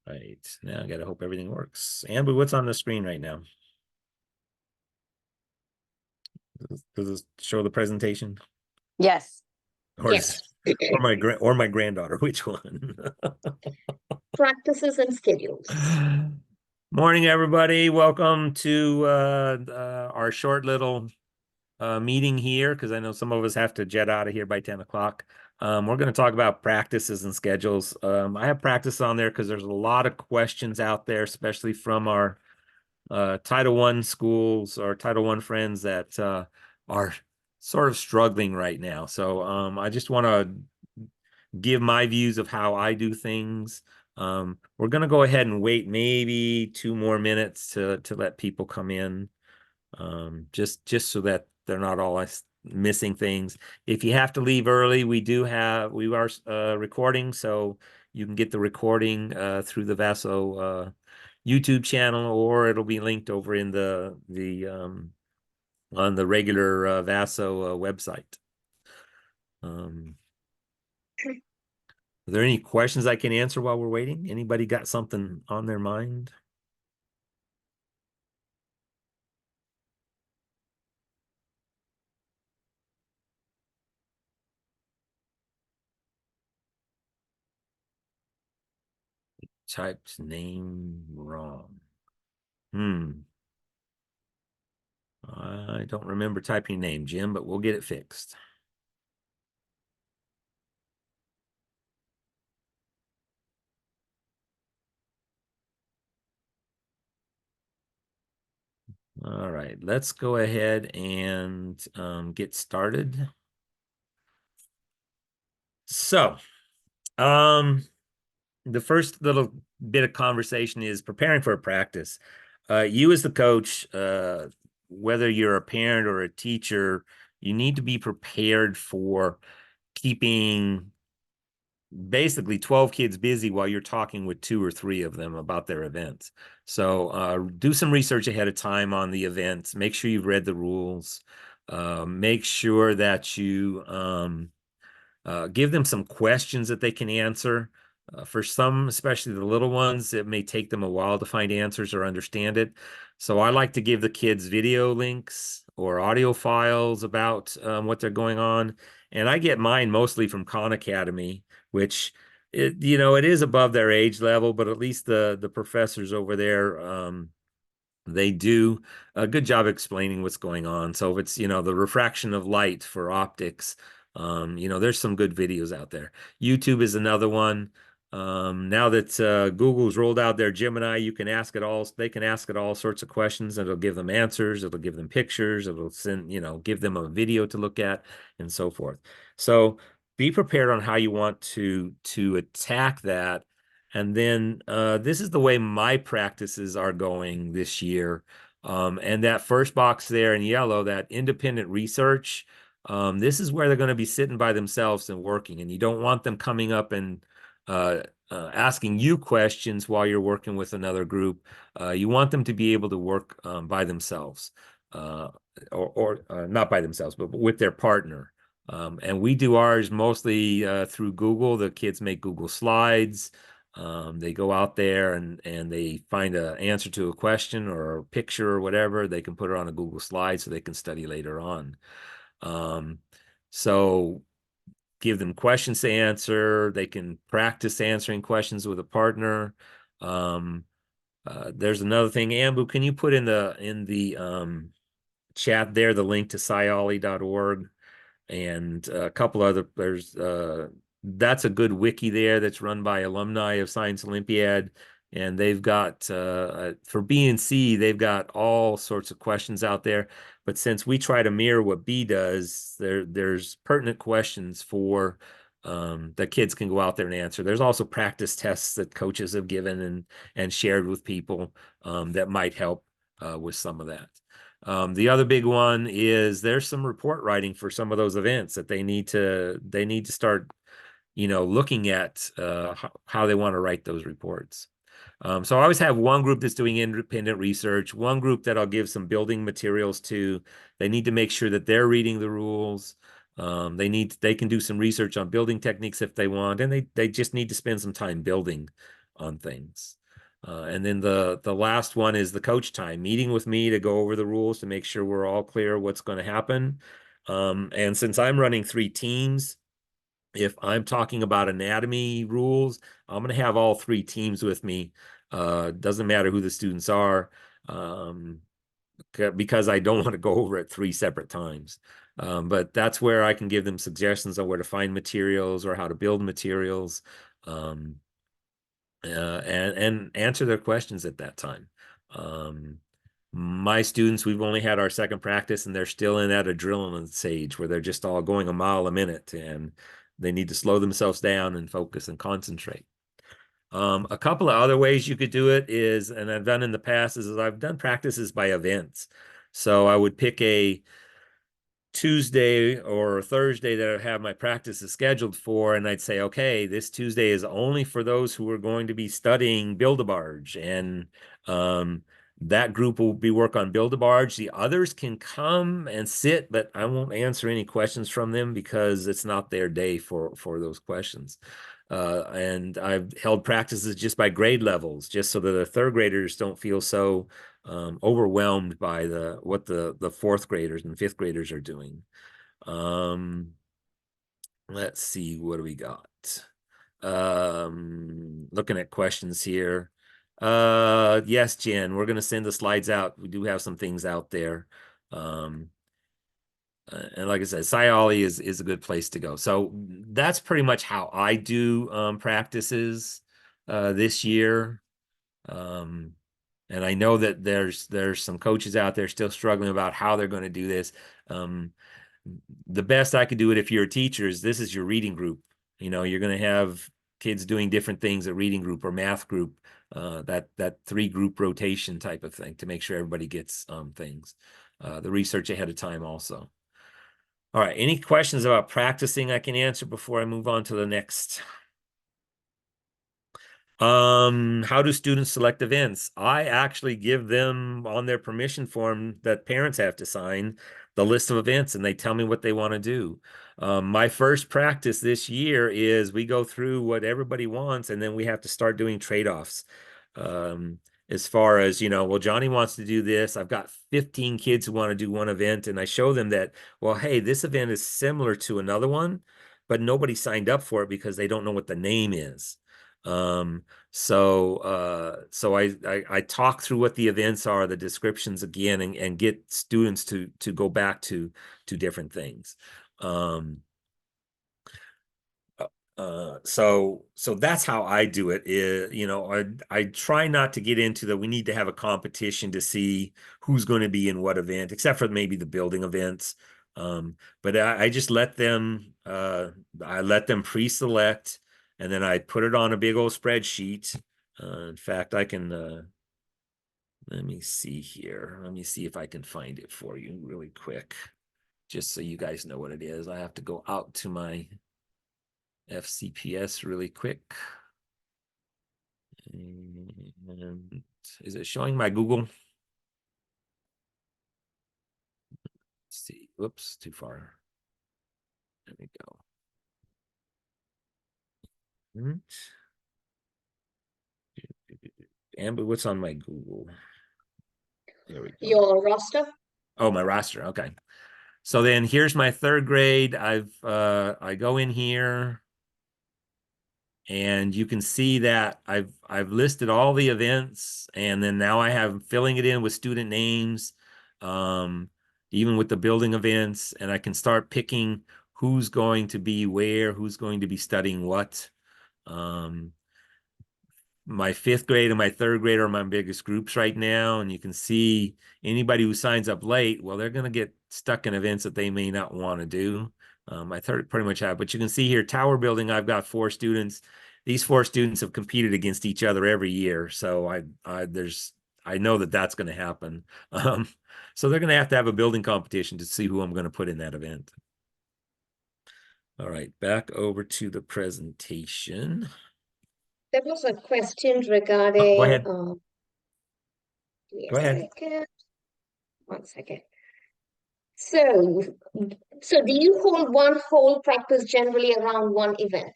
Right. Now I gotta hope everything works. Amber, what's on the screen right now? Does this show the presentation? Yes. Or Yes. is or my granddaughter? Which one? Practices and schedules. Morning, everybody. Welcome to our short little meeting here, because I know some of us have to jet out of here by 10 o'clock. We're going to talk about practices and schedules. I have practice on there because there's a lot of questions out there, especially from our Title I schools or Title I friends that are sort of struggling right now. So I just want to give my views of how I do things. We're going to go ahead and wait maybe 2 more minutes to let people come in, just so that they're not all missing things. If you have to leave early, we are recording, so you can get the recording through the Vaso YouTube channel, or it'll be linked over in on the regular Vaso website. Are there any questions I can answer while we're waiting? Anybody got something on their mind? Typed name wrong. I don't remember typing name, Jim, but we'll get it fixed. All right, let's go ahead and get started. So, the first little bit of conversation is preparing for a practice. You as the coach, whether you're a parent or a teacher, you need to be prepared for keeping basically 12 kids busy while you're talking with 2 or 3 of them about their events. So do some research ahead of time on the events. Make sure you've read the rules. Make sure that you give them some questions that they can answer. For some, especially the little ones, it may take them a while to find answers or understand it. So I like to give the kids video links or audio files about what they're going on. And I get mine mostly from Khan Academy, which it is above their age level, but at least the professors over there, they do a good job explaining what's going on. So if it's, the refraction of light for optics, there's some good videos out there. YouTube is another one. Now that Google's rolled out their Gemini, you can ask it all. They can ask it all sorts of questions, and it'll give them answers. It'll give them pictures. It'll send, give them a video to look at, and so forth. So be prepared on how you want to attack that. And then this is the way my practices are going this year. And that first box there in yellow, that independent research, this is where they're going to be sitting by themselves and working. And you don't want them coming up and asking you questions while you're working with another group. You want them to be able to work by themselves, or not by themselves, but with their partner. And we do ours mostly through Google. The kids make Google Slides. They go out there and they find an answer to a question or a picture or whatever. They can put it on a Google slide so they can study later on. So give them questions to answer. They can practice answering questions with a partner. There's another thing. Ambu, can you put in the chat there the link to scioli.org and a couple other, that's a good wiki there that's run by alumni of Science Olympiad. And they've got, for B and C, they've got all sorts of questions out there. But since we try to mirror what B does, there's pertinent questions for that kids can go out there and answer. There's also practice tests that coaches have given and shared with people that might help with some of that. The other big one is there's some report writing for some of those events that they need to start, looking at how they want to write those reports. So I always have one group that's doing independent research, one group that I'll give some building materials to. They need to make sure that they're reading the rules. They can do some research on building techniques if they want, and they just need to spend some time building on things. And then the last one is the coach time, meeting with me to go over the rules to make sure we're all clear what's going to happen. And since I'm running 3 teams, if I'm talking about anatomy rules, I'm going to have all 3 teams with me. Doesn't matter who the students are, because I don't want to go over it 3 separate times. But that's where I can give them suggestions on where to find materials or how to build materials. And answer their questions at that time. My students, we've only had our second practice and they're still in that adrenaline stage where they're just all going a mile a minute and they need to slow themselves down and focus and concentrate. A couple of other ways you could do it is, and I've done in the past, is I've done practices by events. So I would pick a Tuesday or Thursday that I have my practices scheduled for, and I'd say, okay, this Tuesday is only for those who are going to be studying Build-A-Barge, and that group will be work on Build-A-Barge. The others can come and sit, but I won't answer any questions from them because it's not their day for those questions. And I've held practices just by grade levels, just so that the 3rd graders don't feel so overwhelmed by what the 4th graders and 5th graders are doing. Let's see, what do we got? Looking at questions here. Yes, Jen, we're going to send the slides out. We do have some things out there. And like I said, Scioli is a good place to go. So that's pretty much how I do practices this year. And I know that there's some coaches out there still struggling about how they're going to do this. The best I could do it if you're a teacher is this is your reading group. You know, you're going to have kids doing different things at reading group or math group, that 3 group rotation type of thing to make sure everybody gets things. The research ahead of time also. All right, any questions about practicing I can answer before I move on to the next? How do students select events? I actually give them on their permission form that parents have to sign the list of events and they tell me what they want to do. My first practice this year is we go through what everybody wants and then we have to start doing trade-offs. As far as, you know, well, Johnny wants to do this. I've got 15 kids who want to do one event and I show them that, well, hey, this event is similar to another one, but nobody signed up for it because they don't know what the name is. So I talk through what the events are, the descriptions again, and get students to go back to different things. So that's how I do it. You know, I try not to get into that we need to have a competition to see who's going to be in what event, except for maybe the building events. But I just let them pre-select, and then I put it on a big old spreadsheet. In fact, I can let me see here. Let me see if I can find it for you really quick, just so you guys know what it is. I have to go out to my FCPS really quick. And is it showing my Google? Let's see. Whoops, too far. There we go. Amber, what's on my Google? There we go. Your roster? Oh, my roster. Okay. So then here's my 3rd grade. I go in here and you can see that I've listed all the events, and then now I have filling it in with student names, even with the building events, and I can start picking who's going to be where, who's going to be studying what. My 5th grade and my 3rd grade are my biggest groups right now, and you can see anybody who signs up late, well, they're going to get stuck in events that they may not want to do. I pretty much have, but you can see here, tower building, I've got 4 students. These 4 students have competed against each other every year, so I know that that's going to happen. So they're going to have a building competition to see who I'm going to put in that event. All right, back over to the presentation. There was a question Go regarding, ahead. give me Go a ahead. second. 1 second. So do you hold one whole practice generally around one event?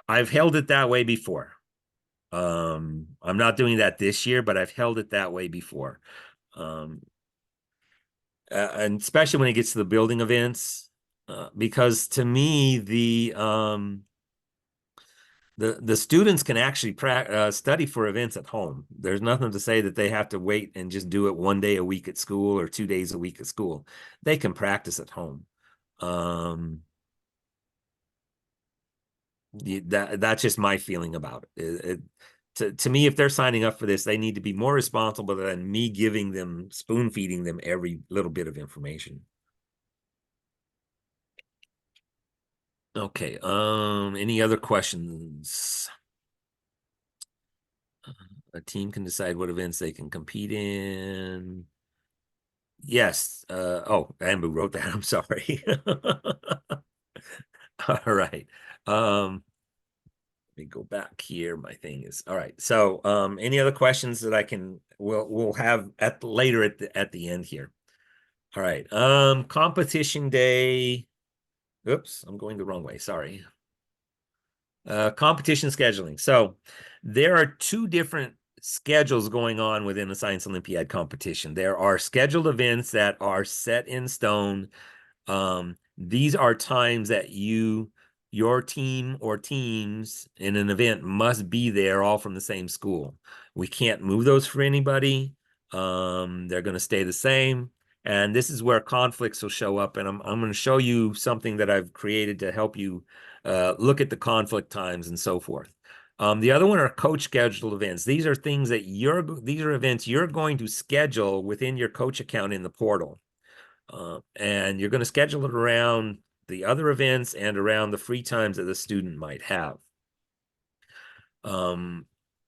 I've held it that way before. I'm not doing that this year, but I've held it that way before. And especially when it gets to the building events, because to me, the students can actually study for events at home. There's nothing to say that they have to wait and just do it 1 day a week at school or 2 days a week at school. They can practice at home. That's just my feeling about it. To me, if they're signing up for this, they need to be more responsible than me giving them, spoon feeding them every little bit of information. Okay, any other questions? A team can decide what events they can compete in. Yes. Oh, Ambu wrote that. I'm sorry. All right. Let me go back here. My thing is all right. So, any other questions that I can we'll have later at the end here. All right. Competition day. Oops, I'm going the wrong way. Sorry. Competition scheduling. So there are two different schedules going on within the Science Olympiad competition. There are scheduled events that are set in stone. These are times that your team or teams in an event must be there all from the same school. We can't move those for anybody. They're going to stay the same. And this is where conflicts will show up. And I'm going to show you something that I've created to help you look at the conflict times and so forth. The other one are coach scheduled events. These are things that these are events you're going to schedule within your coach account in the portal. And you're going to schedule it around the other events and around the free times that the student might have.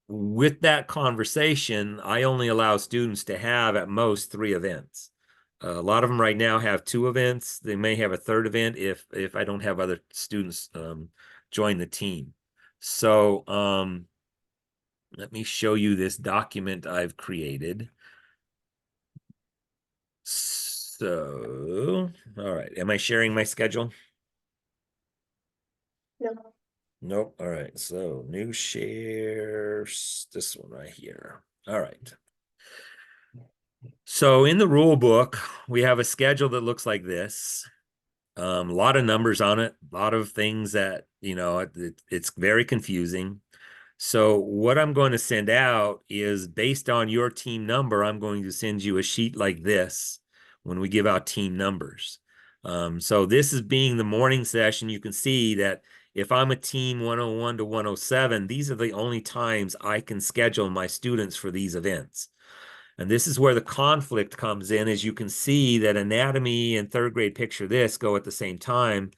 With that conversation, I only allow students to have at most 3 events. A lot of them right now have 2 events. They may have a 3rd event if I don't have other students join the team. So let me show you this document I've created. So, all right. Am I sharing my schedule? No. Nope. All right. So new shares, this one right here. All right. So in the rule book, we have a schedule that looks like this. A lot of numbers on it, a lot of things that, it's very confusing. So what I'm going to send out is based on your team number, I'm going to send you a sheet like this when we give out team numbers. So this is being the morning session. You can see that if I'm a team 101 to 107, these are the only times I can schedule my students for these events. And this is where the conflict comes in, as you can see that anatomy and 3rd grade picture this go at the same time.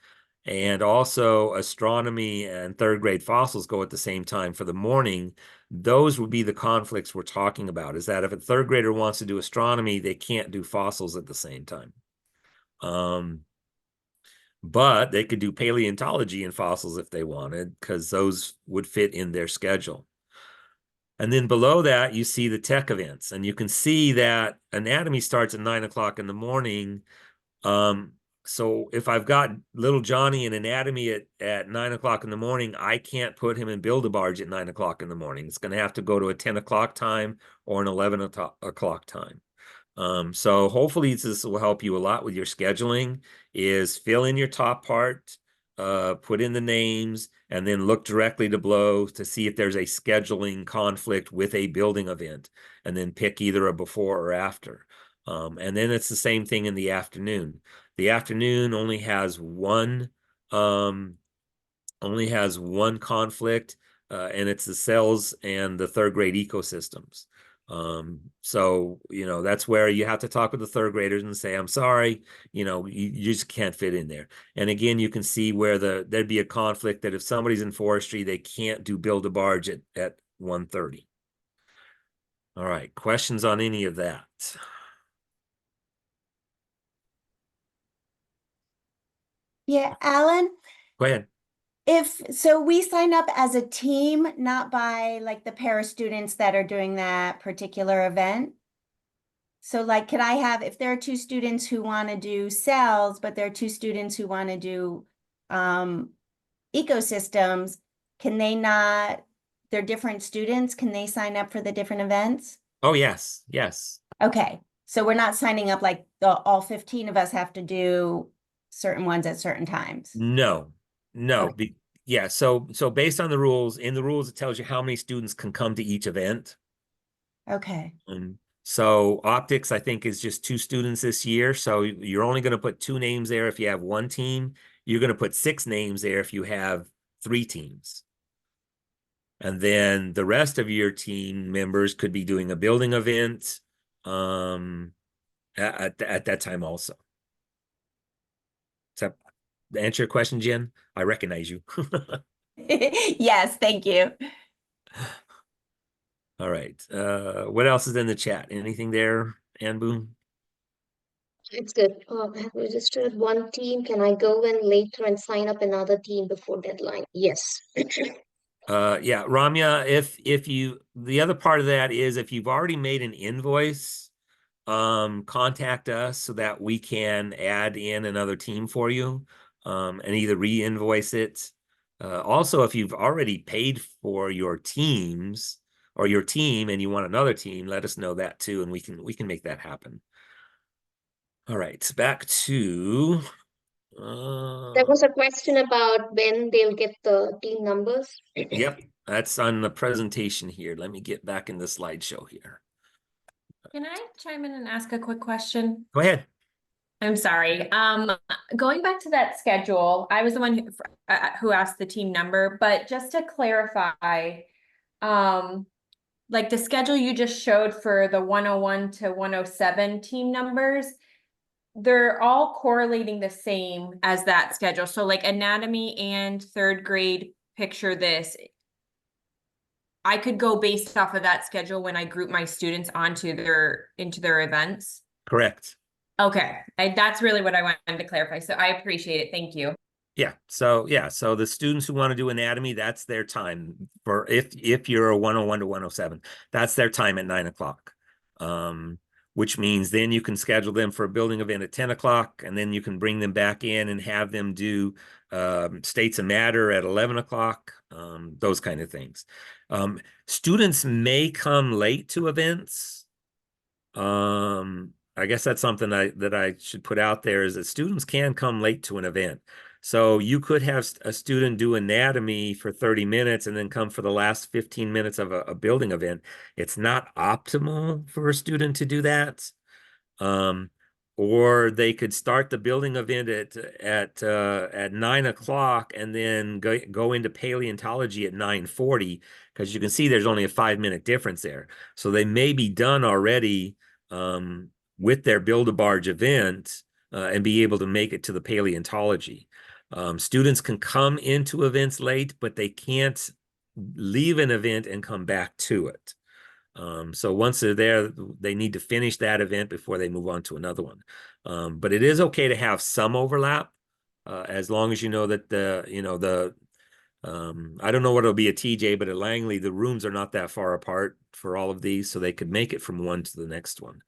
And also astronomy and 3rd grade fossils go at the same time for the morning. Those would be the conflicts we're talking about, is that if a 3rd grader wants to do astronomy, they can't do fossils at the same time. But they could do paleontology and fossils if they wanted, because those would fit in their schedule. And then below that, you see the tech events. And you can see that anatomy starts at 9 o'clock in the morning. So if I've got little Johnny in anatomy at 9 o'clock in the morning, I can't put him in Build-A-Barge at 9 o'clock in the morning. It's going to have to go to a 10 o'clock time or an 11 o'clock time. So hopefully this will help you a lot with your scheduling, is fill in your top part, put in the names, and then look directly to below to see if there's a scheduling conflict with a building event, and then pick either a before or after. And then it's the same thing in the afternoon. The afternoon only has one conflict, and it's the cells and the 3rd grade ecosystems. So, that's where you have to talk with the 3rd graders and say, I'm sorry, you just can't fit in there. And again, you can see where there'd be a conflict that if somebody's in forestry, they can't do Build-A-Barge at 1:30. All right, questions on any of that? Yeah, Alan, Go ahead. so we sign up as a team, not by like the pair of students that are doing that particular event. So like, could I have, if there are 2 students who want to do cells, but there are 2 students who want to do ecosystems, can they not, they're different students, can they sign up for the different events? Oh, yes, yes. Okay, so we're not signing up like all 15 of us have to do certain ones at certain times. No, no. Okay. Yeah, so based on the rules, in the rules, it tells you how many students can come to each event. Okay, So optics, I think, is just 2 students this year. So you're only going to put 2 names there if you have 1 team. You're going to put 6 names there if you have 3 teams. And then the rest of your team members could be doing a building event at that time also. Does that answer your question, Jen? I recognize you. yes, thank you. All right. What else is in the chat? Anything there, Anbu? It's good. I have registered one team. Can I go in later and sign up another team before deadline? Yes. Yeah, Ramya, if you, the other part of that is if you've already made an invoice, contact us so that we can add in another team for you, and either re-invoice it. Also, if you've already paid for your teams or your team and you want another team, let us know that too, and we can make that happen. All right, back to There was a question about when they'll get the team numbers. yep, that's on the presentation here. Let me get back in the slideshow here. Can I chime in and ask a quick question? Go ahead. I'm sorry. Going back to that schedule, I was the one who asked the team number, but just to clarify, like the schedule you just showed for the 101 to 107 team numbers, they're all correlating the same as that schedule. So like anatomy and 3rd grade, picture this. I could go based off of that schedule when I group my students into their events. Correct. Okay, that's really what I wanted to clarify. So I appreciate it. Thank you. Yeah. So the students who want to do anatomy, that's their time for if you're a 101 to 107, that's their time at 9 o'clock. Which means then you can schedule them for a building event at 10 o'clock, and then you can bring them back in and have them do states of matter at 11 o'clock, those kind of things. Students may come late to events. I guess that's something that I should put out there, is that students can come late to an event. So you could have a student do anatomy for 30 minutes and then come for the last 15 minutes of a building event. It's not optimal for a student to do that. Or they could start the building event at 9 o'clock and then go into paleontology at 9:40, because you can see there's only a 5-minute difference there. So they may be done already with their Build-A-Barge event and be able to make it to the paleontology. Students can come into events late, but they can't leave an event and come back to it. So once they're there, they need to finish that event before they move on to another one. But it is okay to have some overlap, as long as you know that I don't know what it'll be at TJ, but at Langley, the rooms are not that far apart for all of these, so they could make it from one to the next one.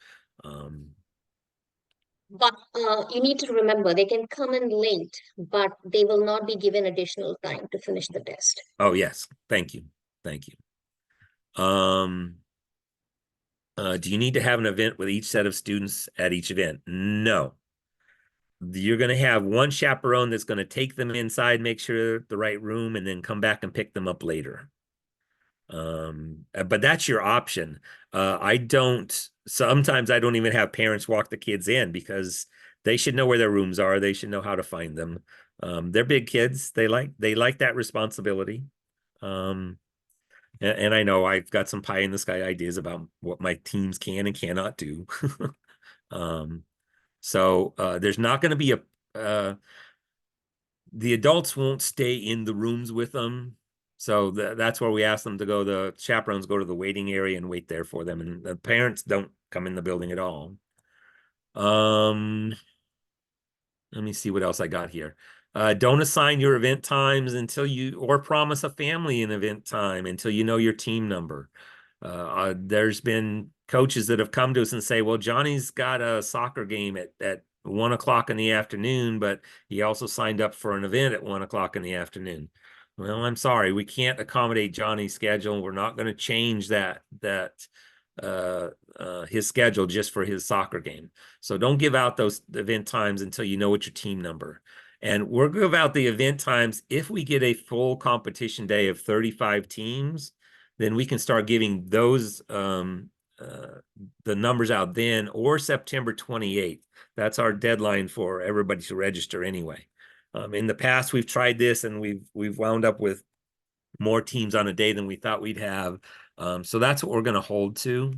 But you need to remember, they can come in late, but they will not be given additional time to finish the test. Oh, yes. Thank you. Thank you. Do you need to have an event with each set of students at each event? No. You're going to have one chaperone that's going to take them inside, make sure they're at the right room, and then come back and pick them up later. But that's your option. Sometimes I don't even have parents walk the kids in, because they should know where their rooms are. They should know how to find them. They're big kids. They like that responsibility. And I know I've got some pie in the sky ideas about what my teams can and cannot do. So there's not going to be the adults won't stay in the rooms with them. So that's where we ask them to go. The chaperones go to the waiting area and wait there for them. And the parents don't come in the building at all. Let me see what else I got here. Don't assign your event times or promise a family an event time until you know your team number. There's been coaches that have come to us and say, well, Johnny's got a soccer game at 1 o'clock in the afternoon, but he also signed up for an event at 1 o'clock in the afternoon. Well, I'm sorry, we can't accommodate Johnny's schedule. We're not going to change his schedule just for his soccer game. So don't give out those event times until you know what your team number. And we'll give out the event times if we get a full competition day of 35 teams, then we can start giving those the numbers out then, or September 28th. That's our deadline for everybody to register anyway. In the past, we've tried this and we've wound up with more teams on a day than we thought we'd have. So that's what we're going to hold to.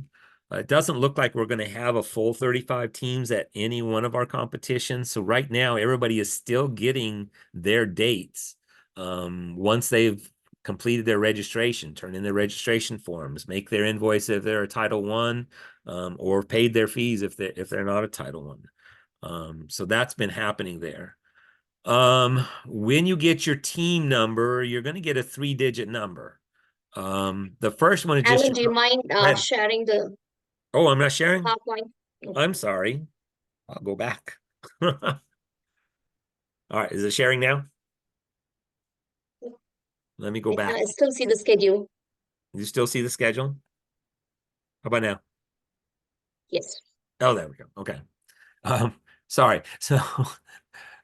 It doesn't look like we're going to have a full 35 teams at any one of our competitions. So right now, everybody is still getting their dates once they've completed their registration, turn in their registration forms, make their invoice if they're a Title I, or paid their fees if they're not a Title I. So that's been happening there. When you get your team number, you're going to get a 3-digit number. The first one is just Alan, do you mind ahead. sharing the Oh, I'm not sharing. PowerPoint? I'm sorry. I'll go back. All right, is it sharing now? Let me go back. I still see the schedule. You still see the schedule? How about now? Yes. Oh, there we go. Okay. Sorry. So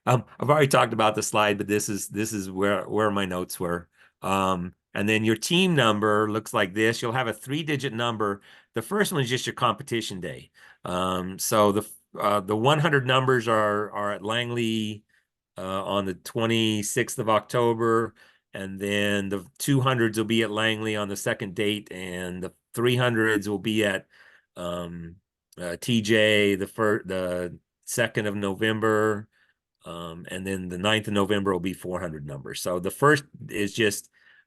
I've already talked about the slide, but this is where my notes were. And then your team number looks like this. You'll have a 3-digit number. The first one is just your competition day. So the 100 numbers are at Langley on the 26th of October, and then the 200s will be at Langley on the second date, and the 300s will be at TJ the 2nd of November. And then the 9th of November will be 400 numbers. So the first is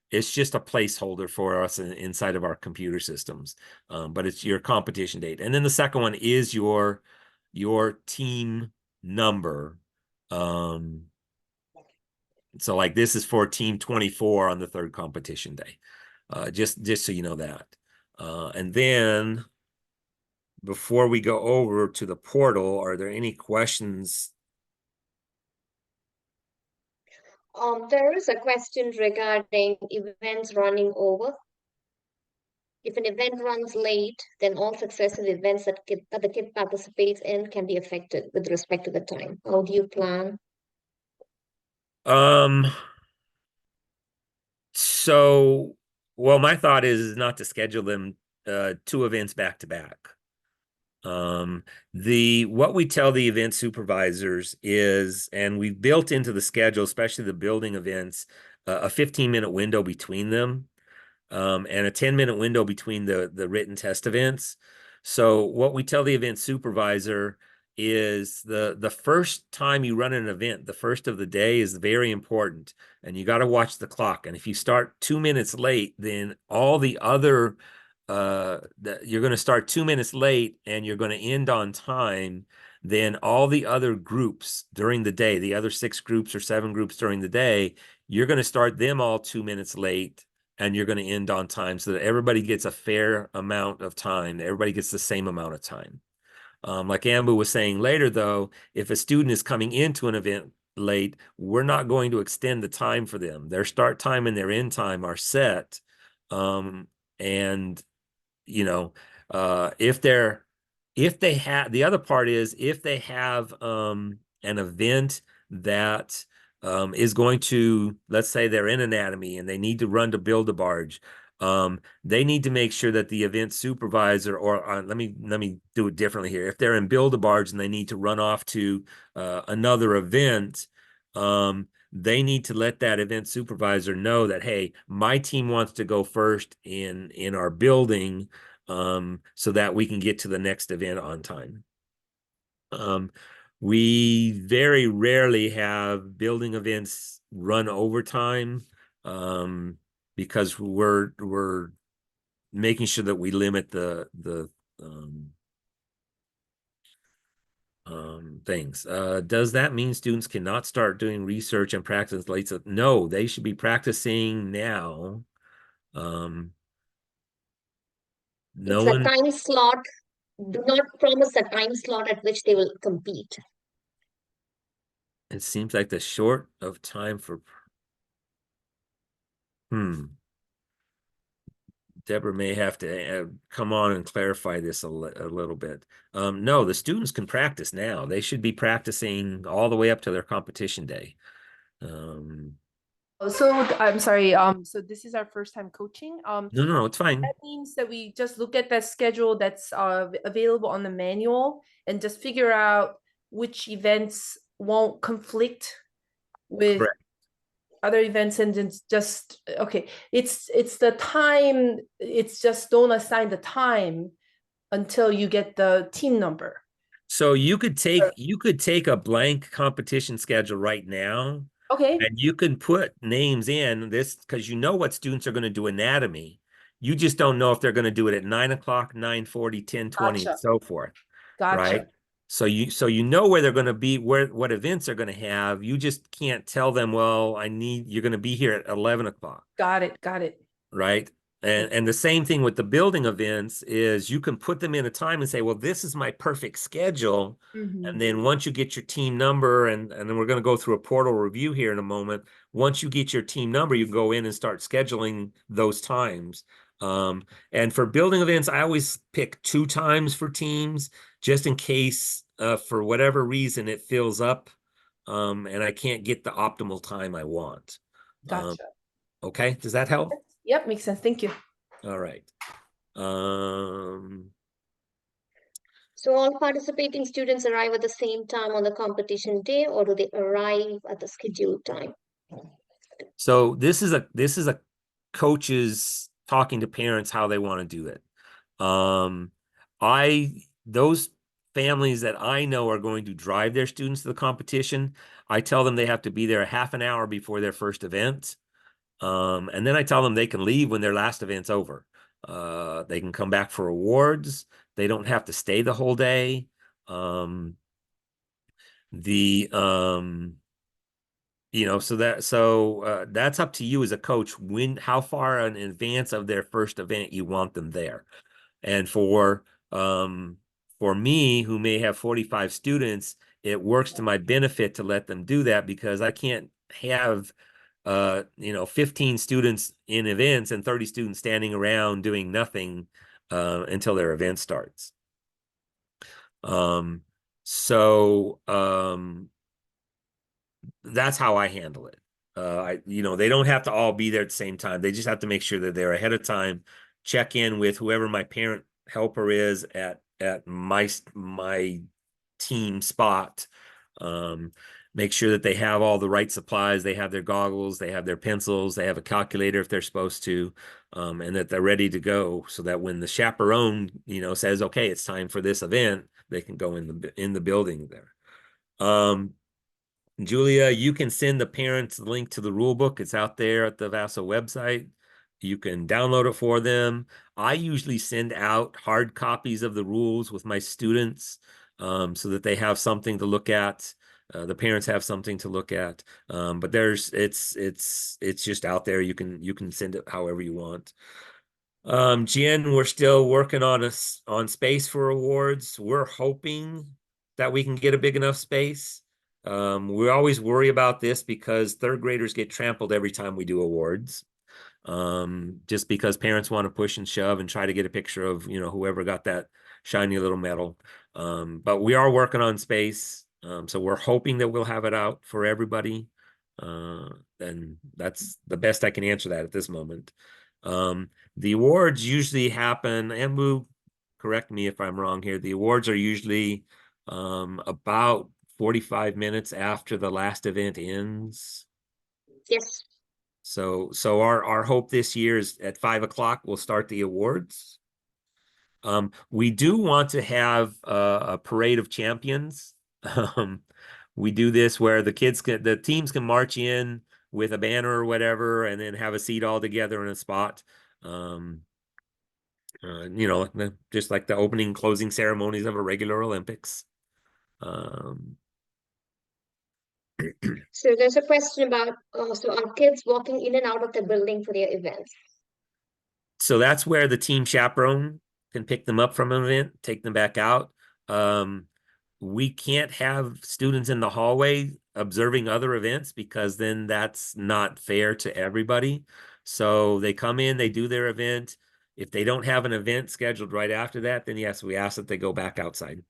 it's just a placeholder for us inside of our computer systems. But it's your competition date. And then the second one is your team number. So like this is for team 24 on the 3rd competition day. Just so you know that. And then before we go over to the portal, are there any questions? There is a question regarding events running over. If an event runs late, then all successive events that the kid participates in can be affected with respect to the time. How do you plan? So, well, my thought is not to schedule them 2 events back to back. What we tell the event supervisors is, and we've built into the schedule, especially the building events, a 15-minute window between them, and a 10-minute window between the written test events. So what we tell the event supervisor is the first time you run an event, the first of the day, is very important, and you got to watch the clock. And if you start 2 minutes late, then all the other you're going to start 2 minutes late and you're going to end on time, then all the other groups during the day, the other 6 groups or 7 groups during the day, you're going to start them all 2 minutes late and you're going to end on time, so that everybody gets a fair amount of time. Everybody gets the same amount of time. Like Amber was saying later, though, if a student is coming into an event late, we're not going to extend the time for them. Their start time and their end time are set. And you know, if they have, the other part is if they have an event that is going to, let's say they're in anatomy and they need to run to build a barge, they need to make sure that the event supervisor, or let me do it differently here. If they're in build a barge and they need to run off to another event, they need to let that event supervisor know that, hey, my team wants to go first in our building, so that we can get to the next event on time. We very rarely have building events run overtime, because we're making sure that we limit the things. Does that mean students cannot start doing research and practice late? No, they should be practicing now. No It's a one. time slot. Do not promise a time slot at which they will compete. It seems like the short of time for. Deborah may have to come on and clarify this a little bit. No, the students can practice now. They should be practicing all the way up to their competition day. So I'm sorry, so this is our first time coaching. No, it's fine. That means that we just look at the schedule that's available on the manual and just figure out which events won't conflict with Correct. other events, and it's just okay. It's the time. It's just don't assign the time until you get the team number. So you could take a blank competition schedule right now, Okay. and you can put names in this because you know what students are going to do anatomy. You just don't know if they're going to do it at 9 o'clock, 9:40, 10:20, Gotcha. and so forth. Gotcha. Right? So you know where they're going to be, what events they're going to have. You just can't tell them, well, you're going to be here at 11 o'clock. Got it. Got it. Right? And the same thing with the building events is you can put them in a time and say, well, this is my perfect schedule. And then once you get your team number, and then we're going to go through a portal review here in a moment. Once you get your team number, you go in and start scheduling those times. And for building events, I always pick 2 times for teams, just in case for whatever reason it fills up and I can't get the optimal time I want. Gotcha. Okay, does that help? Yep, makes sense. Thank you. All right. So all participating students arrive at the same time on the competition day, or do they arrive at the scheduled time? So this is a coaches talking to parents how they want to do it. Those families that I know are going to drive their students to the competition, I tell them they have to be there a half an hour before their first event. And then I tell them they can leave when their last event's over. They can come back for awards. They don't have to stay the whole day. So that's up to you as a coach, how far in advance of their first event you want them there. And for me, who may have 45 students, it works to my benefit to let them do that, because I can't have 15 students in events and 30 students standing around doing nothing until their event starts. That's how I handle it. They don't have to all be there at the same time. They just have to make sure that they're ahead of time, check in with whoever my parent helper is at my team spot. Make sure that they have all the right supplies. They have their goggles, they have their pencils, they have a calculator if they're supposed to, and that they're ready to go, so that when the chaperone, says, okay, it's time for this event, they can go in the building there. Julia, you can send the parents the link to the rule book. It's out there at the VASA website. You can download it for them. I usually send out hard copies of the rules with my students, so that they have something to look at. The parents have something to look at. But it's just out there. You can send it however you want. Jen, we're still working on space for awards. We're hoping that we can get a big enough space. We always worry about this because 3rd graders get trampled every time we do awards. Just because parents want to push and shove and try to get a picture of, whoever got that shiny little medal. But we are working on space. So we're hoping that we'll have it out for everybody. And that's the best I can answer that at this moment. The awards usually happen, and Wu, correct me if I'm wrong here. The awards are usually about 45 minutes after the last event ends. Yes. So our hope this year is at 5 o'clock, we'll start the awards. We do want to have a parade of champions. We do this where the teams can march in with a banner or whatever, and then have a seat all together in a spot. Just like the opening and closing ceremonies of a regular Olympics. So there's a question about, so are kids walking in and out of the building for their events? So that's where the team chaperone can pick them up from an event, take them back out. We can't have students in the hallway observing other events, because then that's not fair to everybody. So they come in, they do their event. If they don't have an event scheduled right after that, then yes, we ask that they go back outside.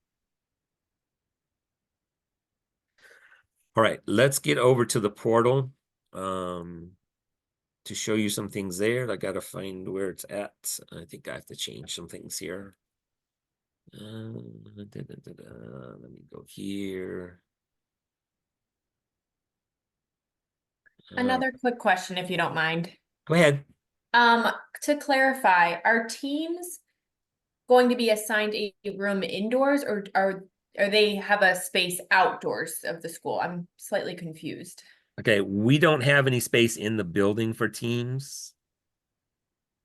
All right, let's get over to the portal to show you some things there. I gotta find where it's at. I think I have to change some things here. Let me go here. Another quick question, if you don't mind. Go ahead. To clarify, are teams going to be assigned a room indoors, or are they have a space outdoors of the school? I'm slightly confused. Okay, we don't have any space in the building for teams.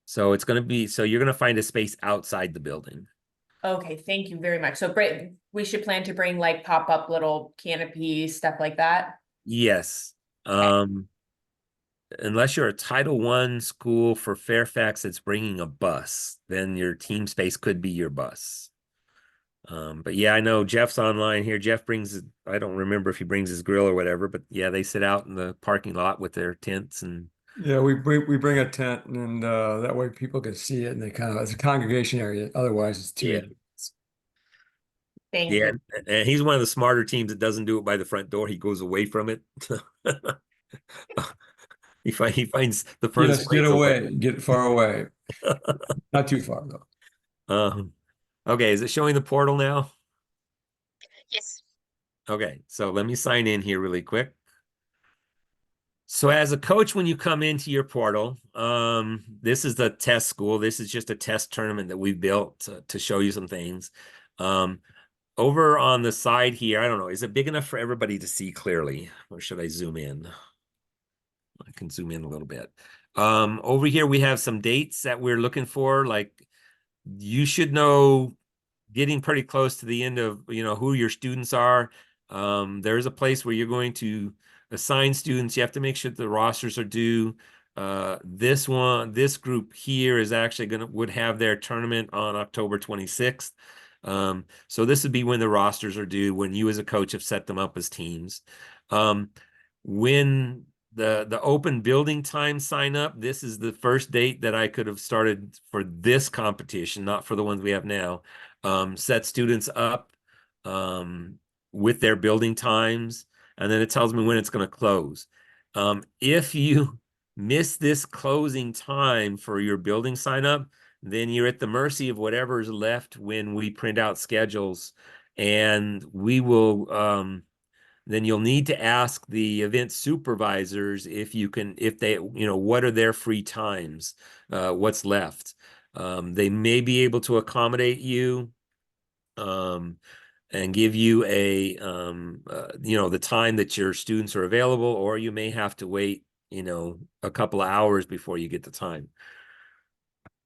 So it's going to be, so you're going to find a space outside the building. Okay, thank you very much. So we should plan to bring like pop-up little canopies, stuff like that. Yes. Unless you're a Title I school for Fairfax that's bringing a bus, then your team space could be your bus. But yeah, I know Jeff's online here. Jeff brings, I don't remember if he brings his grill or whatever, but yeah, they sit out in the parking lot with their tents and Yeah, we bring a tent, and that way people can see it, and they kind of, it's a congregation area. Otherwise, it's too. Yeah. Thank yeah, you. and he's one of the smarter teams that doesn't do it by the front door. He goes away from it. He finds the furthest Yes, place get open. away, get far away. Not too far though. Okay, is it showing the portal now? Yes. Okay, so let me sign in here really quick. So as a coach, when you come into your portal, this is the test school. This is just a test tournament that we built to show you some things. Over on the side here, I don't know, is it big enough for everybody to see clearly? Or should I zoom in? I can zoom in a little bit. Over here, we have some dates that we're looking for. Like, you should know, getting pretty close to the end of, who your students are. There's a place where you're going to assign students. You have to make sure the rosters are due. This group here is actually would have their tournament on October 26th. So this would be when the rosters are due, when you as a coach have set them up as teams. When the open building time sign up, this is the first date that I could have started for this competition, not for the ones we have now. Set students up with their building times, and then it tells me when it's going to close. If you miss this closing time for your building sign up, then you're at the mercy of whatever is left when we print out schedules, and we will then you'll need to ask the event supervisors if they, what are their free times, what's left. They may be able to accommodate you and give you the time that your students are available, or you may have to wait, a couple of hours before you get the time.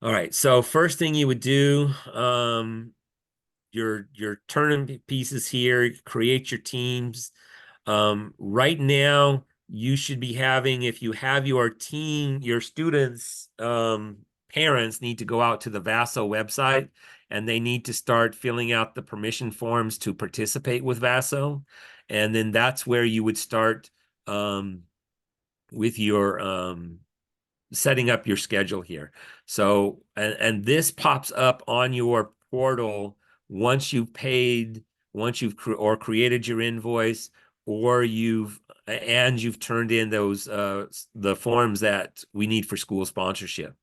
All right, so first thing you would do, your tournament pieces here, create your teams. Right now, you should be having, if you have your team, your students, parents need to go out to the VASO website, and they need to start filling out the permission forms to participate with VASO. And then that's where you would start with your setting up your schedule here. So, and this pops up on your portal once you've paid, or created your invoice, or you've turned in those the forms that we need for school sponsorship.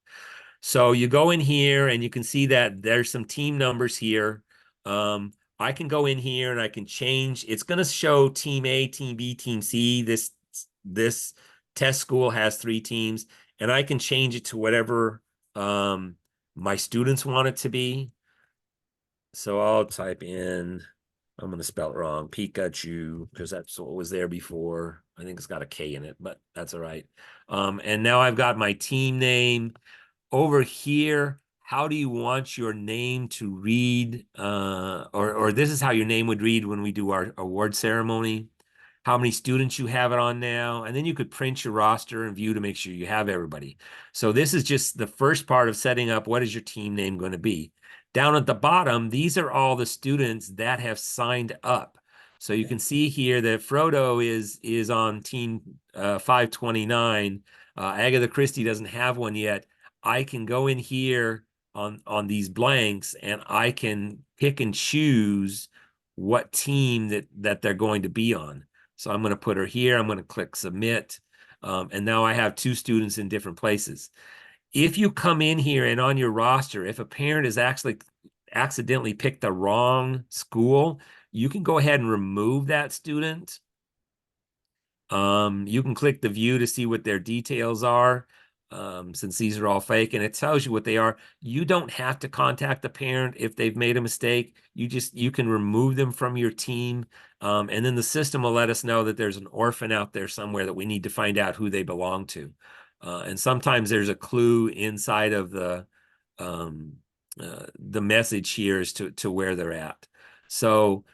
So you go in here and you can see that there's some team numbers here. I can go in here and I can change. It's going to show team A, team B, team C. This test school has 3 teams, and I can change it to whatever my students want it to be. So I'll type in, I'm going to spell it wrong, Pikachu, because that's what was there before. I think it's got a K in it, but that's all right. And now I've got my team name. Over here, how do you want your name to read? Or this is how your name would read when we do our award ceremony. How many students you have it on now, and then you could print your roster and view to make sure you have everybody. So this is just the first part of setting up what is your team name going to be. Down at the bottom, these are all the students that have signed up. So you can see here that Frodo is on team 529. Agatha Christie doesn't have one yet. I can go in here on these blanks and I can pick and choose what team that they're going to be on. So I'm going to put her here. I'm going to click submit. And now I have 2 students in different places. If you come in here and on your roster, if a parent has actually accidentally picked the wrong school, you can go ahead and remove that student. You can click the view to see what their details are, since these are all fake, and it tells you what they are. You don't have to contact the parent if they've made a mistake. You can remove them from your team, and then the system will let us know that there's an orphan out there somewhere that we need to find out who they belong to. And sometimes there's a clue inside of the message here as to where they're at. So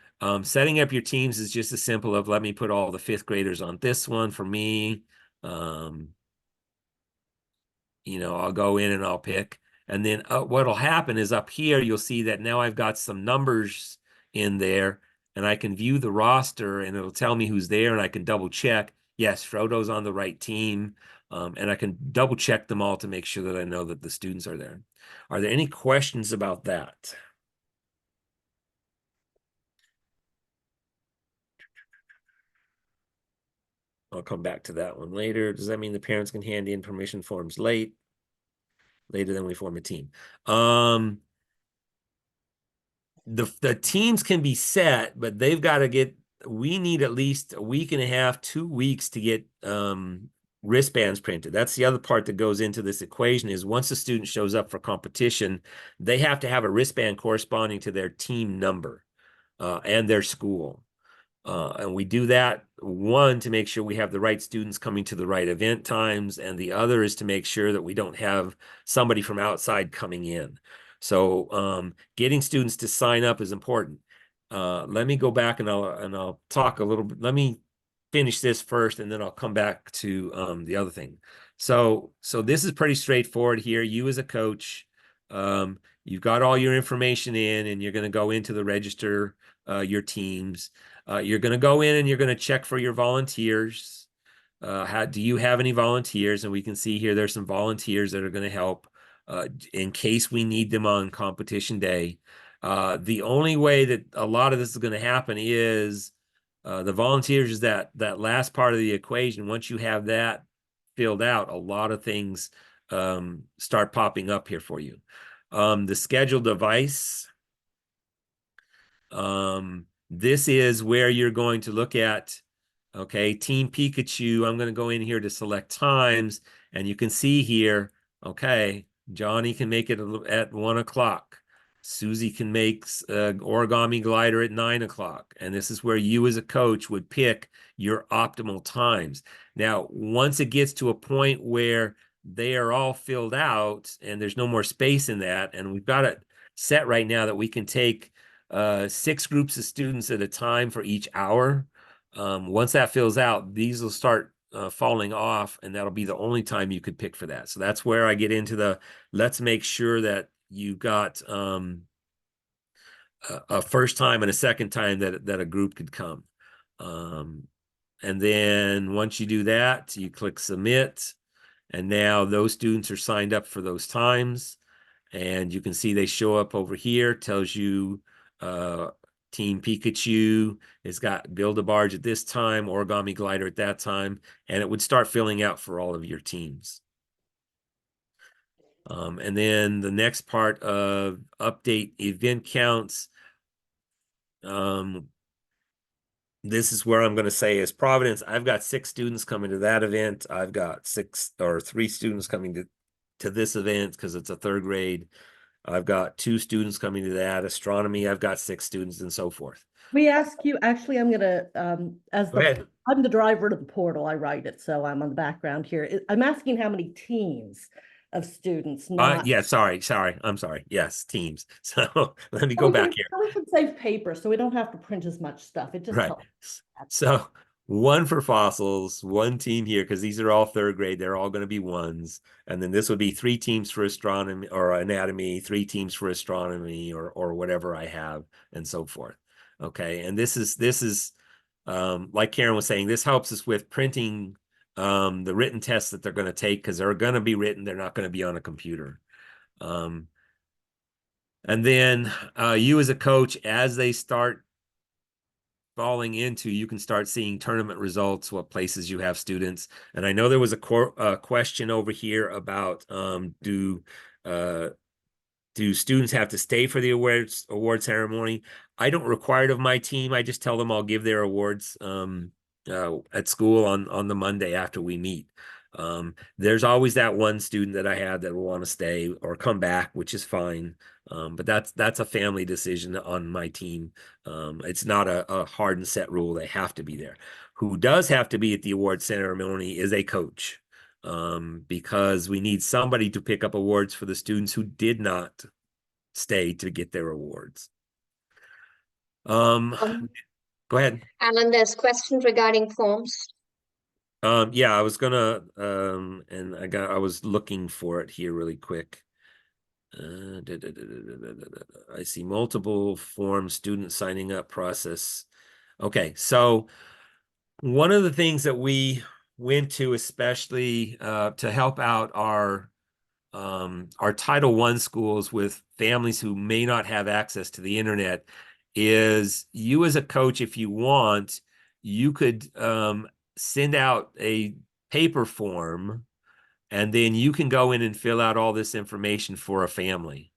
setting up your teams is just as simple of let me put all the 5th graders on this one for me. You know, I'll go in and I'll pick. And then what'll happen is up here, you'll see that now I've got some numbers in there and I can view the roster and it'll tell me who's there and I can double check. Yes, Frodo's on the right team. And I can double check them all to make sure that I know that the students are there. Are there any questions about that? I'll come back to that one later. Does that mean the parents can hand in permission forms later than we form a team? The teams can be set, but they've got to get, we need at least a week and a half, 2 weeks to get wristbands printed. That's the other part that goes into this equation is once a student shows up for competition, they have to have a wristband corresponding to their team number and their school. And we do that, one, to make sure we have the right students coming to the right event times, and the other is to make sure that we don't have somebody from outside coming in. So getting students to sign up is important. Let me go back and I'll talk a little bit. Let me finish this first, and then I'll come back to the other thing. So this is pretty straightforward here. You as a coach, you've got all your information in, and you're going to go into the register your teams. You're going to go in and you're going to check for your volunteers. Do you have any volunteers? And we can see here there's some volunteers that are going to help in case we need them on competition day. The only way that a lot of this is going to happen is the volunteers is that last part of the equation. Once you have that filled out, a lot of things start popping up here for you. The scheduled device. This is where you're going to look at, okay, Team Pikachu. I'm going to go in here to select times, and you can see here, okay, Johnny can make it at 1 o'clock. Susie can make origami glider at 9 o'clock. And this is where you as a coach would pick your optimal times. Now, once it gets to a point where they are all filled out and there's no more space in that, and we've got it set right now that we can take 6 groups of students at a time for each hour. Once that fills out, these will start falling off, and that'll be the only time you could pick for that. So that's where I get into let's make sure that you got a first time and a second time that a group could come. And then once you do that, you click submit, and now those students are signed up for those times, and you can see they show up over here. Tells you Team Pikachu has got Build-A-Barge at this time, Origami Glider at that time, and it would start filling out for all of your teams. And then the next part of update event counts. This is where I'm going to say is Providence. I've got 6 students coming to that event. I've got 3 students coming to this event because it's a 3rd grade. I've got 2 students coming to that. Astronomy, I've got 6 students, and so forth. We ask you, actually, I'm gonna, I'm the driver to the portal, I write it, so I'm on the background here. I'm asking how many teams of students, not. Yeah, sorry. I'm sorry. Yes, teams. So let me go back here. We can save paper, so we don't have to print as much stuff. It just Right. helps. So 1 for fossils, 1 team here, because these are all 3rd grade. They're all going to be 1s. And then this would be 3 teams for astronomy or anatomy, 3 teams for astronomy or whatever I have, and so forth. Okay. And this is like Karen was saying, this helps us with printing the written tests that they're going to take, because they're going to be written, they're not going to be on a computer. And then you as a coach, as they start falling into, you can start seeing tournament results, what places you have students. And I know there was a question over here about do students have to stay for the award ceremony? I don't require it of my team. I just tell them I'll give their awards at school on the Monday after we meet. There's always that one student that I have that will want to stay or come back, which is fine. But that's a family decision on my team. It's not a hard and set rule. They have to be there. Who does have to be at the award ceremony is a coach, because we need somebody to pick up awards for the students who did not stay to get their awards. Go ahead. Alan, there's question regarding forms. Yeah, I was gonna and I was looking for it here really quick. I see multiple forms, student signing up process. Okay, so one of the things that we went to, especially to help out our Title I schools with families who may not have access to the internet, is you as a coach, if you want, you could send out a paper form, and then you can go in and fill out all this information for a family.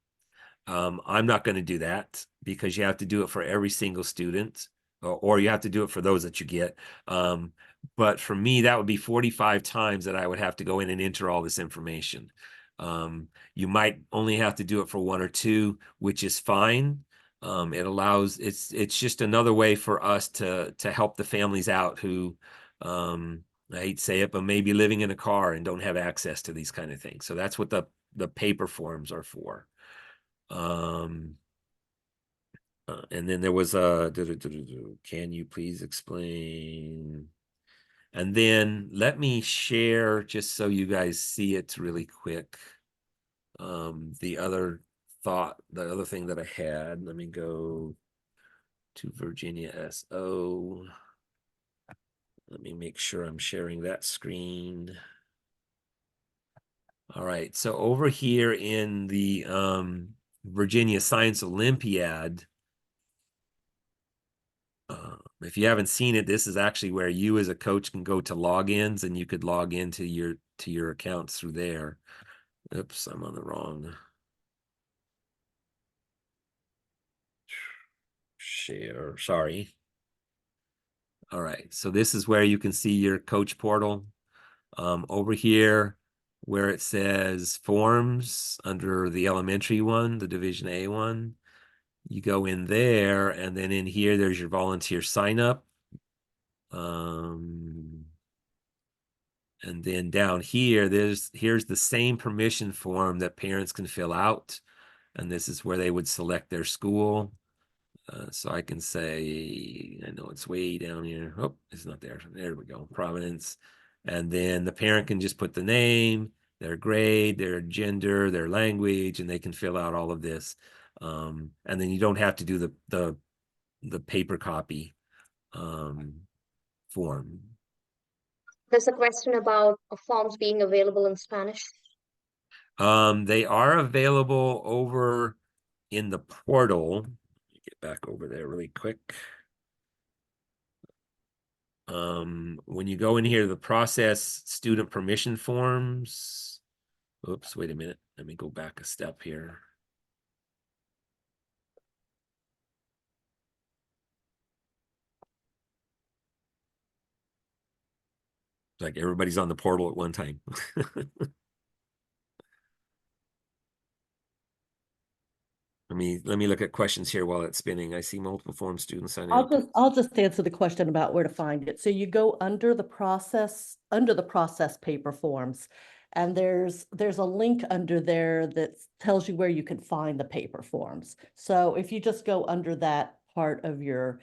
I'm not going to do that, because you have to do it for every single student, or you have to do it for those that you get. But for me, that would be 45 times that I would have to go in and enter all this information. You might only have to do it for 1 or 2, which is fine. It allows, it's just another way for us to help the families out who, I hate to say it, but maybe living in a car and don't have access to these kind of things. So that's what the paper forms are for. And then there was a, can you please explain? And then let me share, just so you guys see it really quick, the other thing that I had. Let me go to Virginia SO. Let me make sure I'm sharing that screen. All right, so over here in the Virginia Science Olympiad, if you haven't seen it, this is actually where you as a coach can go to logins, and you could log into your accounts through there. Oops, I'm on the wrong share. Sorry. All right, so this is where you can see your coach portal. Over here, where it says forms under the elementary one, the Division A one, you go in there, and then in here, there's your volunteer sign up. And then down here, here's the same permission form that parents can fill out. And this is where they would select their school. So I can say, I know it's way down here. Oh, it's not there. There we go, Providence. And then the parent can just put the name, their grade, their gender, their language, and they can fill out all of this. And then you don't have to do the paper copy form. There's a question about forms being available in Spanish. They are available over in the portal. Let me get back over there really quick. When you go in here, the process student permission forms. Oops, wait a minute. Let me go back a step here. Like everybody's on the portal at one time. Let me look at questions here while it's spinning. I see multiple form students signing up. I'll just answer the question about where to find it. So you go under the process paper forms, and there's a link under there that tells you where you can find the paper forms. So if you just go under that part of your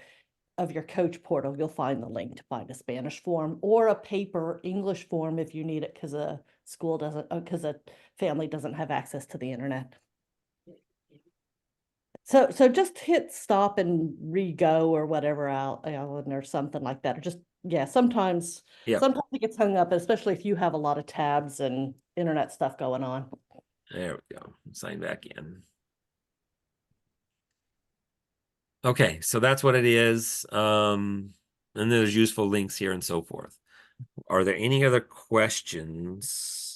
coach portal, you'll find the link to find a Spanish form or a paper English form if you need it, because a family doesn't have access to the internet. So just hit stop and re-go or whatever, Alan, or something like that, or just Yeah, sometimes Yeah. sometimes it gets hung up, especially if you have a lot of tabs and internet stuff going on. There we go. Sign back in. Okay, so that's what it is. And there's useful links here and so forth. Are there any other questions?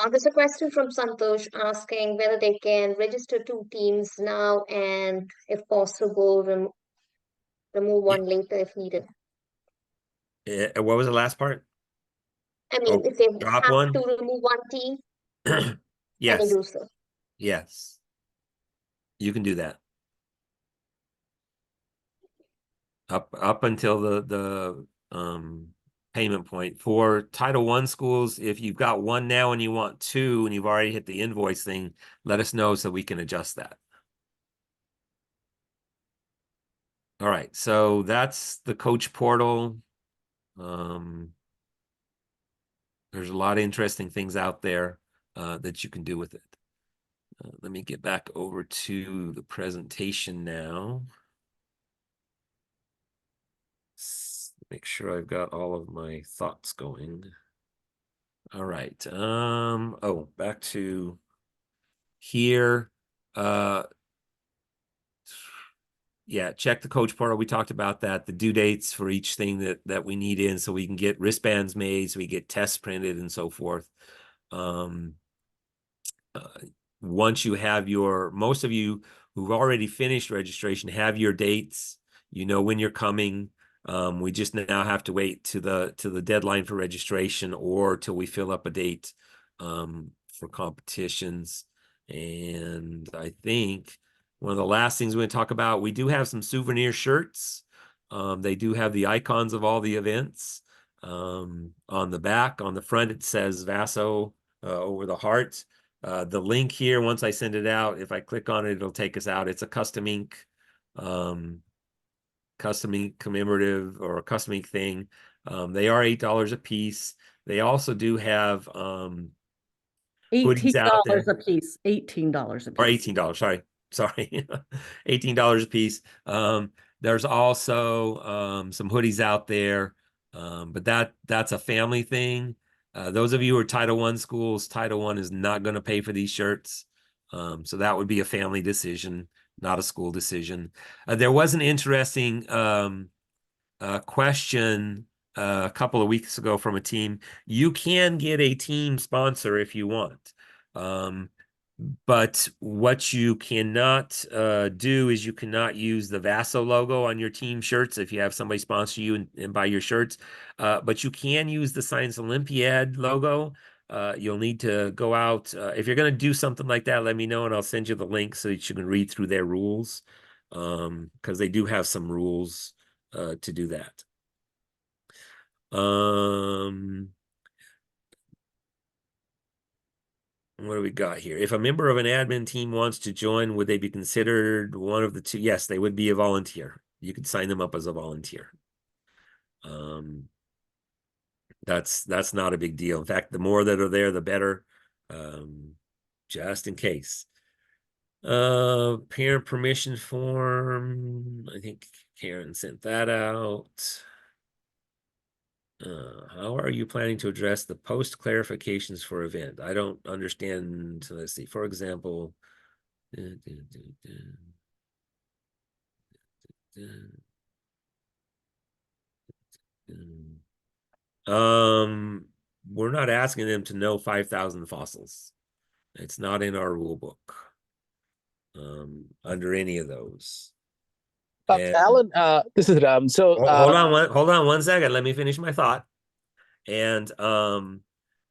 There's a question from Santosh asking whether they can register 2 teams now and, if possible, remove one later if needed. What was the last part? I mean, Oh, if they drop have one? to remove one team, can they Yes, do so? yes. You can do that. Up until the payment point. For Title I schools, if you've got one now and you want 2 and you've already hit the invoice thing, let us know so we can adjust that. All right, so that's the coach portal. There's a lot of interesting things out there that you can do with it. Let me get back over to the presentation now. Make sure I've got all of my thoughts going. All right. Oh, back to here. Yeah, check the coach portal. We talked about that, the due dates for each thing that we need in so we can get wristbands made, so we get tests printed and so forth. Once you have most of you who've already finished registration have your dates, you know when you're coming. We just now have to wait to the deadline for registration or till we fill up a date for competitions. And I think one of the last things we're going to talk about, we do have some souvenir shirts. They do have the icons of all the events on the back. On the front, it says Vaso over the heart. The link here, once I send it out, if I click on it, it'll take us out. It's a custom ink commemorative or a custom ink thing. They are $8 a piece. They also do have hoodies out there. $18 a piece. $18 a piece. Or $18, sorry. $18 a piece. There's also some hoodies out there. But that's a family thing. Those of you who are Title I schools, Title I is not going to pay for these shirts. So that would be a family decision, not a school decision. There was an interesting question a couple of weeks ago from a team. You can get a team sponsor if you want. But what you cannot do is you cannot use the Vaso logo on your team shirts if you have somebody sponsor you and buy your shirts. But you can use the Science Olympiad logo. You'll need to go out. If you're going to do something like that, let me know and I'll send you the link so that you can read through their rules. Because they do have some rules to do that. What do we got here? If a member of an admin team wants to join, would they be considered one of the 2? Yes, they would be a volunteer. You could sign them up as a volunteer. That's not a big deal. In fact, the more that are there, the better. Just in case. Parent permission form. I think Karen sent that out. How are you planning to address the post clarifications for event? I don't understand. So let's see. For example, we're not asking them to know 5,000 fossils. It's not in our rule book under any of those. And- Alan, this is Ram. So hold on one second. Let me finish my thought. And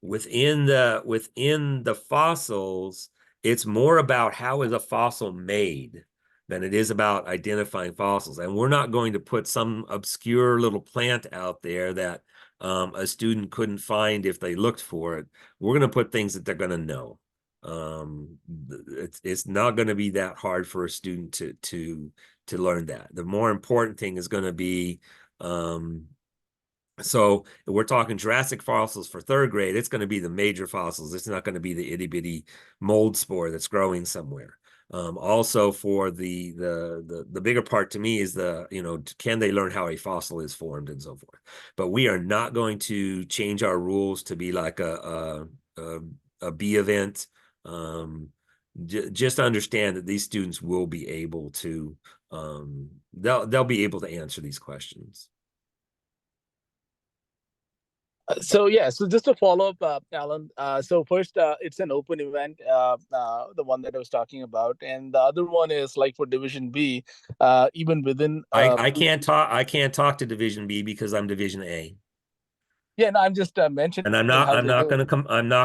within the fossils, it's more about how is a fossil made than it is about identifying fossils. And we're not going to put some obscure little plant out there that a student couldn't find if they looked for it. We're going to put things that they're going to know. It's not going to be that hard for a student to learn that. The more important thing is going to be so we're talking Jurassic fossils for 3rd grade. It's going to be the major fossils. It's not going to be the itty bitty mold spore that's growing somewhere. Also for the bigger part to me is can they learn how a fossil is formed and so forth. But we are not going to change our rules to be like a B event. Just understand that these students will be able to they'll be able to answer these questions. So just to follow up, Alan. So first, it's an open event, the one that I was talking about, and the other one is like for Division B, even within. I can't talk to Division B because I'm Division A. Yeah, no, I'm just mentioning. And I'm how not they do.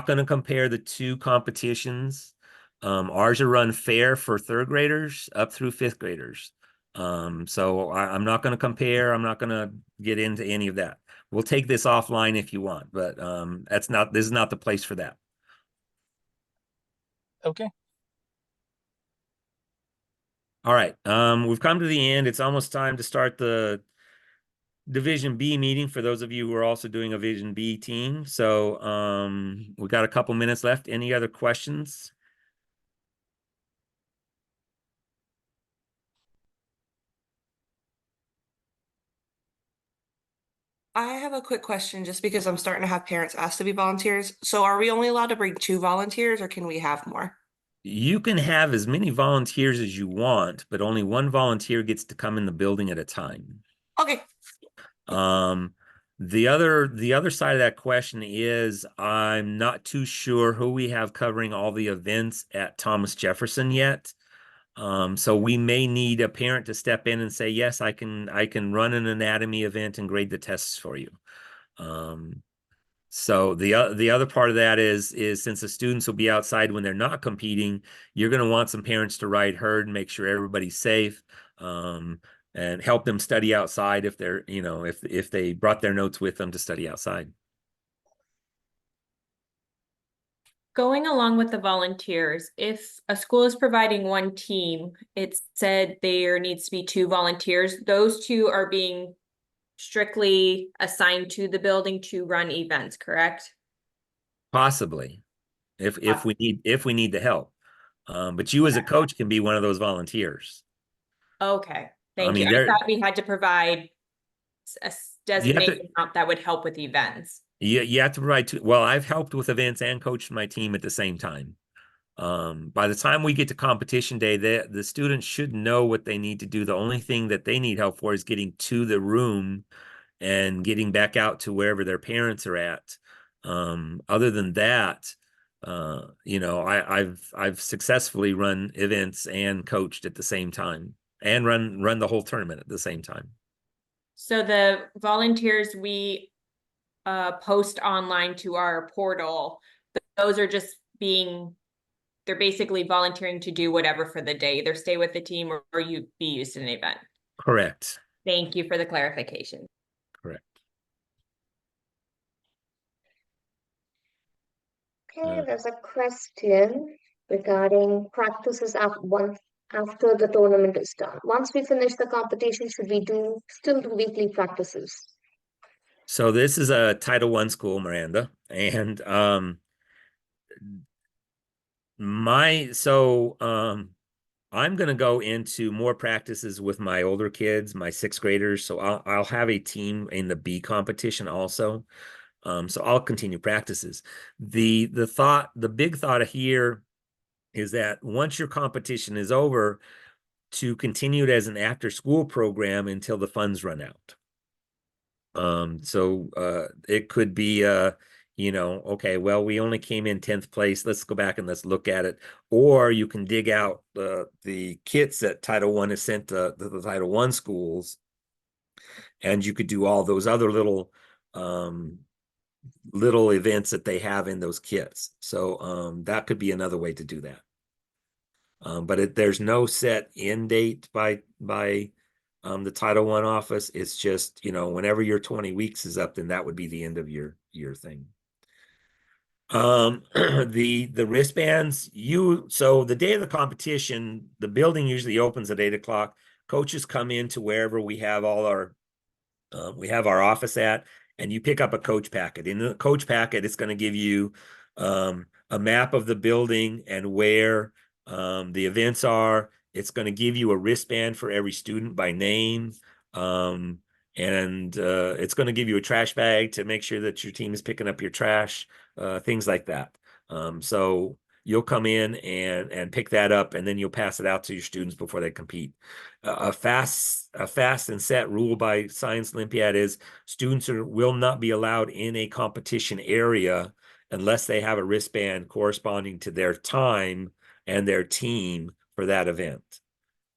going to compare the two competitions. Ours are run fair for third graders up through fifth graders. So I'm not going to compare. I'm not going to get into any of that. We'll take this offline if you want, but this is not the place for that. Okay. All right. We've come to the end. It's almost time to start the Division B meeting for those of you who are also doing a Division B team. So we got a couple minutes left. Any other questions? I have a quick question just because I'm starting to have parents ask to be volunteers. So are we only allowed to bring 2 volunteers or can we have more? You can have as many volunteers as you want, but only one volunteer gets to come in the building at a time. Okay. The other side of that question is I'm not too sure who we have covering all the events at Thomas Jefferson yet. So we may need a parent to step in and say, yes, I can run an anatomy event and grade the tests for you. So the other part of that is since the students will be outside when they're not competing, you're going to want some parents to ride herd and make sure everybody's safe, and help them study outside if they're, if they brought their notes with them to study outside. Going along with the volunteers, if a school is providing one team, it said there needs to be 2 volunteers. Those 2 are being strictly assigned to the building to run events, correct? Possibly, if we need the help. But you as a coach can be one of those volunteers. Okay, I thank mean, you. I thought we had to provide a designated amount that would help with events. You have to provide well, I've helped with events and coached my team at the same time. By the time we get to competition day, the students should know what they need to do. The only thing that they need help for is getting to the room and getting back out to wherever their parents are at. Other than that, I've successfully run events and coached at the same time and run the whole tournament at the same time. So the volunteers we post online to our portal, those are just they're basically volunteering to do whatever for the day, either stay with the team or you be used in an event. Correct. Thank you for the clarification. Correct. Okay, there's a question regarding practices after the tournament is done. Once we finish the competition, should we still do weekly practices? So this is a Title I school, Miranda, and I'm going to go into more practices with my older kids, my 6th graders. So I'll have a team in the B competition also. So I'll continue practices. The big thought here is that once your competition is over, to continue it as an after-school program until the funds run out. So it could be okay, well, we only came in 10th place. Let's go back and let's look at it. Or you can dig out the kits that Title I has sent to the Title I schools, and you could do all those other little events that they have in those kits. So that could be another way to do that. But there's no set end date by the Title I office. It's just, whenever your 20 weeks is up, then that would be the end of your thing. The wristbands, so the day of the competition, the building usually opens at 8 o'clock. Coaches come into wherever we have all our office at, and you pick up a coach packet. In the coach packet, it's going to give you a map of the building and where The events are, it's going to give you a wristband for every student by name. And it's going to give you a trash bag to make sure that your team is picking up your trash, things like that. So you'll come in and pick that up, and then you'll pass it out to your students before they compete. A fast and set rule by Science Olympiad is students will not be allowed in a competition area unless they have a wristband corresponding to their time and their team for that event.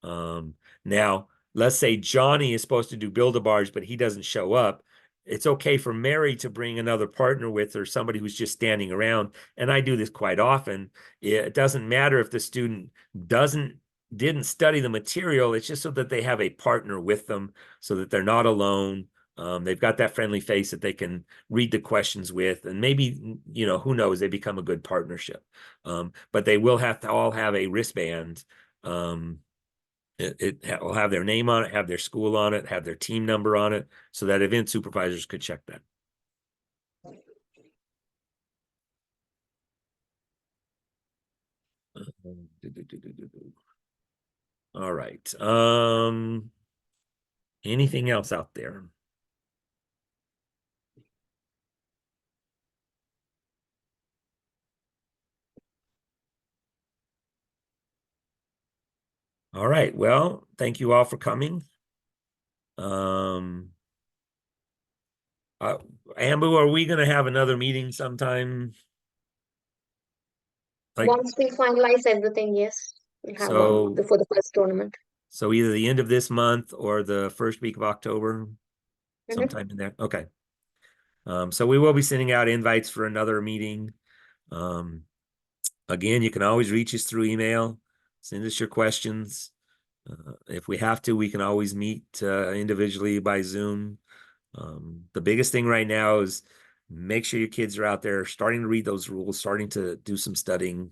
Now, let's say Johnny is supposed to do Build-A-Bars, but he doesn't show up. It's okay for Mary to bring another partner with, or somebody who's just standing around. And I do this quite often. It doesn't matter if the student didn't study the material. It's just so that they have a partner with them, so that they're not alone. They've got that friendly face that they can read the questions with, and maybe, who knows, they become a good partnership. But they will have to all have a wristband. It will have their name on it, have their school on it, have their team number on it, so that event supervisors could check that. All right. Anything else out there? All right. Well, thank you all for coming. Ambu, are we going to have another meeting sometime? Once we finalize everything, yes, we'll have So- one before the first tournament. So either the end of this month or the first week of October, sometime in there. Okay. So we will be sending out invites for another meeting. Again, you can always reach us through email, send us your questions. If we have to, we can always meet individually by Zoom. The biggest thing right now is make sure your kids are out there starting to read those rules, starting to do some studying,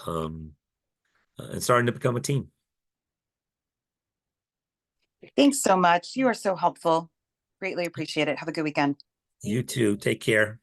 and starting to become a team. Thanks so much. You are so helpful. Greatly appreciate it. Have a good weekend. You too. Take care.